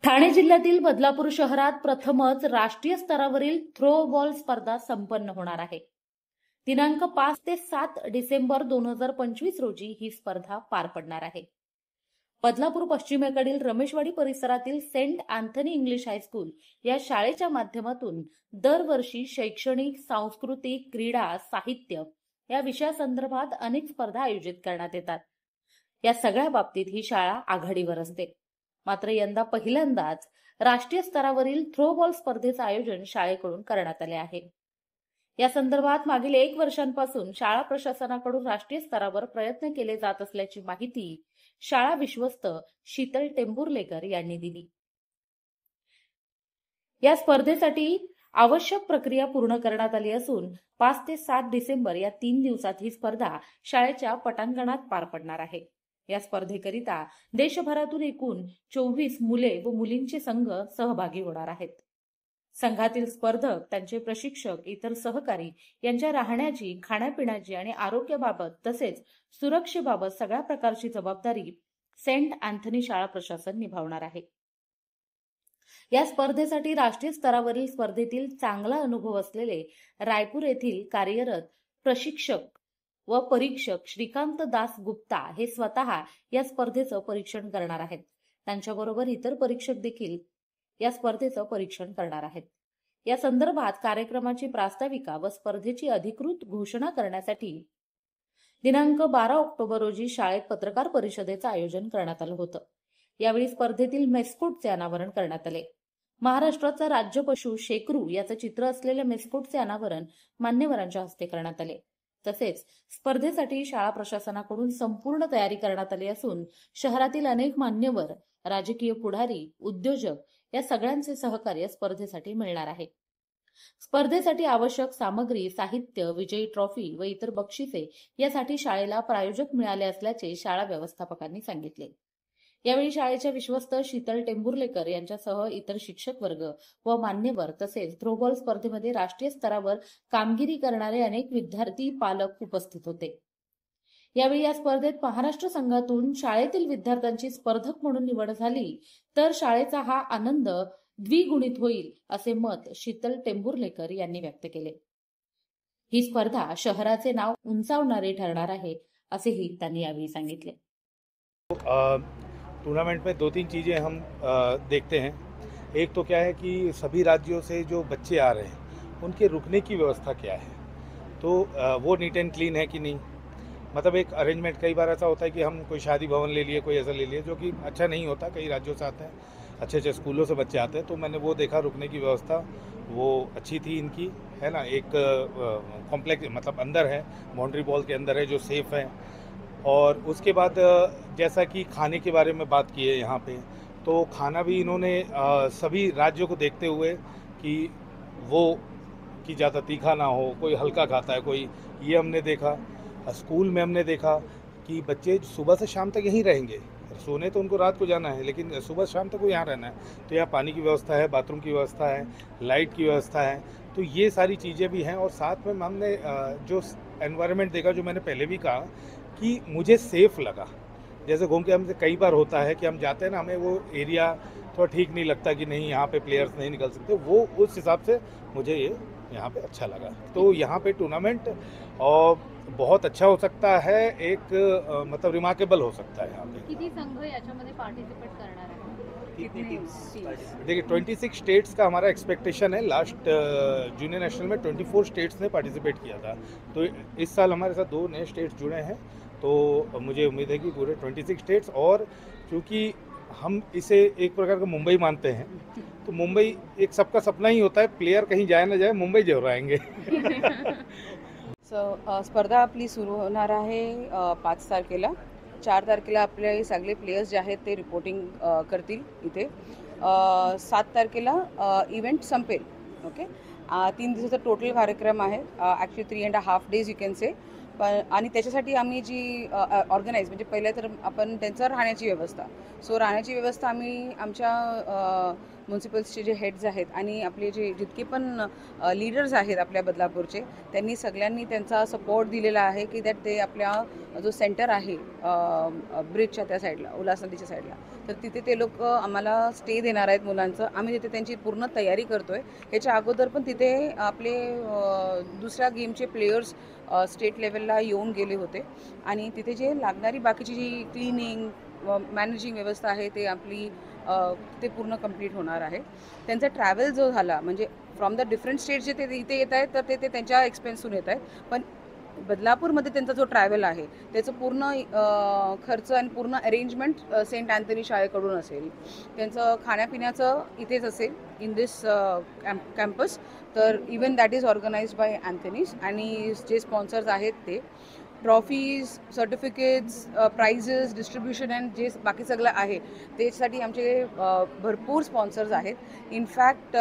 ठाणे जिल्ह्यातील बदलापूर शहरात प्रथमच राष्ट्रीय स्तरावरील थ्रो बॉल स्पर्धा संपन्न होणार आहे। दिनांक 5 ते 7 डिसेंबर 2025 रोजी ही स्पर्धा पार पडणार आहे। बदलापूर पश्चिमेकडील रमेशवाडी परिसरातील सेंट अँथनी इंग्लिश हायस्कूल या शाळेच्या माध्यमातून दरवर्षी शैक्षणिक, सांस्कृतिक, क्रीडा, साहित्य या विषयासंदर्भात अनेक स्पर्धा आयोजित करण्यात येतात। या सगळ्या बाबतीत ही शाळा आघाडीवर असते। मात्र यंदा पहिल्यांदाच राष्ट्रीय स्तरावरील थ्रो बॉल स्पर्धेचे आयोजन शाळेकडून करण्यात आले आहे। या संदर्भात मागील 1 वर्षांपासून शाळा प्रशासनाकडून राष्ट्रीय स्तरावर प्रयत्न केले जात असल्याची माहिती शाळा विश्वस्त शीतल टेंभुर्लेकर यांनी दिली। या स्पर्धेसाठी आवश्यक प्रक्रिया पूर्ण करण्यात आली असून 5 ते 7 डिसेंबर या 3 दिवसात ही स्पर्धा शाळेच्या पटांगणात पार पडणार आहे। या स्पर्धेकरिता देशभरातून एकूण 24 मुले व मुलींचे संघ सहभागी होणार आहेत। संघातील स्पर्धक, त्यांचे प्रशिक्षक, इतर सहकारी यांच्या राहण्याची, खाण्यापिण्याची आणि आरोग्याबाबत तसेच सुरक्षेबाबत सगळ्या प्रकारची जबाबदारी सेंट अँथनी शाळा प्रशासन निभावणार आहे। या स्पर्धेसाठी राष्ट्रीय स्तरावरील स्पर्धेतील चांगला अनुभव असलेले रायपूर येथील कार्यरत प्रशिक्षक व परीक्षक श्रीकांत दास गुप्ता हे स्वतः या स्पर्धेचं परीक्षण करणार आहेत। त्यांच्याबरोबर इतर परीक्षक देखील या स्पर्धेचं परीक्षण करणार आहेत। या संदर्भात कार्यक्रमाची प्रास्ताविका व स्पर्धेची अधिकृत घोषणा करण्यासाठी दिनांक 12 ऑक्टोबर रोजी शाळेत पत्रकार परिषदेचं आयोजन करण्यात आलं होतं। यावेळी स्पर्धेतील मेस्कोटचे अनावरण करण्यात आले। महाराष्ट्राचा राज्य पशु शेकरू याचं चित्र असलेल्या मेस्कोटचे अनावरण मान्यवरांच्या हस्ते करण्यात आले। तसेच स्पर्धेसाठी शाळा प्रशासनाकडून संपूर्ण तयारी करण्यात आली असून शहरातील अनेक मान्यवर, राजकीय पुढारी, उद्योजक या सगळ्यांचे सहकार्य स्पर्धेसाठी मिळणार आहे। स्पर्धेसाठी आवश्यक सामग्री, साहित्य, विजयी ट्रॉफी व इतर बक्षिसे यासाठी शाळेला प्रायोजक मिळाले असल्याचे शाळा व्यवस्थापकांनी सांगितले। यावेळी शाळेच्या विश्वस्त शीतल टेंभुर्लेकर यांच्यासह इतर शिक्षक वर्ग व मान्यवर तसेच थ्रोबॉल स्पर्धेमध्ये राष्ट्रीय स्तरावर कामगिरी करणारे अनेक विद्यार्थी, पालक उपस्थित होते। यावेळी या स्पर्धेत महाराष्ट्र संघातून शाळेतील विद्यार्थ्यांची स्पर्धक म्हणून निवड झाली तर शाळेचा हा आनंद द्विगुणित होईल असे मत शीतल टेंभुर्लेकर यांनी व्यक्त केले। ही स्पर्धा शहराचे नाव उंचावणारी ठरणार आहे असेही त्यांनी यावेळी सांगितले। टूर्नामेंट में 2-3 चीज़ें हम देखते हैं। एक तो क्या है कि सभी राज्यों से जो बच्चे आ रहे हैं उनके रुकने की व्यवस्था क्या है, तो वो नीट एंड क्लीन है कि नहीं। मतलब एक अरेंजमेंट, कई बार ऐसा होता है कि हम कोई शादी भवन ले लिए, कोई ऐसा ले लिए जो कि अच्छा नहीं होता। कई राज्यों से आते हैं, अच्छे अच्छे स्कूलों से बच्चे आते हैं, तो मैंने वो देखा, रुकने की व्यवस्था वो अच्छी थी इनकी, है ना। एक कॉम्प्लेक्स मतलब अंदर है, बाउंड्री वॉल के अंदर है, जो सेफ़ है। और उसके बाद जैसा कि खाने के बारे में बात की है यहाँ पे, तो खाना भी इन्होंने सभी राज्यों को देखते हुए कि वो कि ज़्यादा तीखा ना हो, कोई हल्का खाता है, कोई ये हमने देखा। स्कूल में हमने देखा कि बच्चे सुबह से शाम तक यहीं रहेंगे, सोने तो उनको रात को जाना है लेकिन सुबह शाम तक को यहाँ रहना है। तो यहाँ पानी की व्यवस्था है, बाथरूम की व्यवस्था है, लाइट की व्यवस्था है, तो ये सारी चीज़ें भी हैं। और साथ में हमने जो एनवायरनमेंट देखा, जो मैंने पहले भी कहा कि मुझे सेफ़ लगा। जैसे घूम के हमसे कई बार होता है कि हम जाते हैं ना, हमें वो एरिया थोड़ा ठीक नहीं लगता कि नहीं यहाँ पे प्लेयर्स नहीं निकल सकते, वो उस हिसाब से मुझे ये यहाँ पे अच्छा लगा। तो यहाँ पे टूर्नामेंट और बहुत अच्छा हो सकता है, एक मतलब रिमार्केबल हो सकता है यहाँ पे। किती संघ याच्यामध्ये पार्टिसिपेट करणार आहे? कितनी टीम्स? देखिए 26 स्टेट्स का हमारा एक्सपेक्टेशन है। लास्ट जूनियर नेशनल में 24 स्टेट्स ने पार्टिसिपेट किया था, तो इस साल हमारे साथ 2 नए स्टेट्स जुड़े हैं, तो मुझे उम्मीद है कि पूरे 26 स्टेट्स। और क्योंकि हम इसे एक प्रकार का मुंबई मानते हैं, तो मुंबई एक सबका सपना ही होता है, प्लेयर कहीं जाए ना जाए मुंबई जरूर आएंगे। स्पर्धा आपली सुरू होणार आहे 5 तारखेला। 4 तारखेला आपले सगळे प्लेयर्स जे आहेत ते रिपोर्टिंग करतील इथे। 7 तारखेला इव्हेंट संपेल। ओके, 3 दिवसाचा टोटल कार्यक्रम आहे, actually 3.5 days you can say. पण आणि त्याच्यासाठी आम्ही जी ऑर्गनाईज म्हणजे पहिल्या तर आपण त्यांचं राहण्याची व्यवस्था, सो राहण्याची व्यवस्था आम्ही आमच्या म्युन्सिपल्सचे जे हेड्स आहेत आणि आपले जे जितके पण लीडर्स आहेत आपल्या बदलापूरचे, त्यांनी सगळ्यांनी त्यांचा सपोर्ट दिलेला आहे की दॅट ते आपल्या जो सेंटर आहे ब्रिजच्या त्या साईडला, उल्हास नदीच्या साईडला, तर तिथे ते लोक आम्हाला स्टे देणार आहेत मुलांचं. आम्ही तिथे त्यांची पूर्ण तयारी करतो आहे. ह्याच्या अगोदर पण तिथे आपले दुसऱ्या गेमचे प्लेयर्स स्टेट लेवलला येऊन गेले होते आणि तिथे जे लागणारी बाकीची जी क्लिनिंग मॅनेजिंग व्यवस्था आहे ते आपली ते पूर्ण कंप्लीट होणार आहे. त्यांचा ट्रॅव्हल जो झाला म्हणजे फ्रॉम द डिफरंट स्टेट्स जे ते इथे येत आहेत तर ते त्यांच्या एक्सपेन्सतून येत आहेत, पण बदलापूरमध्ये त्यांचा जो ट्रॅव्हल आहे त्याचं पूर्ण खर्च आणि पूर्ण अरेंजमेंट सेंट अँथनी शाळेकडून असेल. त्यांचं खाण्यापिण्याचं इथेच असेल इन दिस कॅम्पस. तर even that is organised by Anthony's आणि जे स्पॉन्सर्स आहेत ते trophies, certificates, prizes, distribution and जे बाकी सगळं आहे त्यासाठी आमचे भरपूर स्पॉन्सर्स आहेत. इनफॅक्ट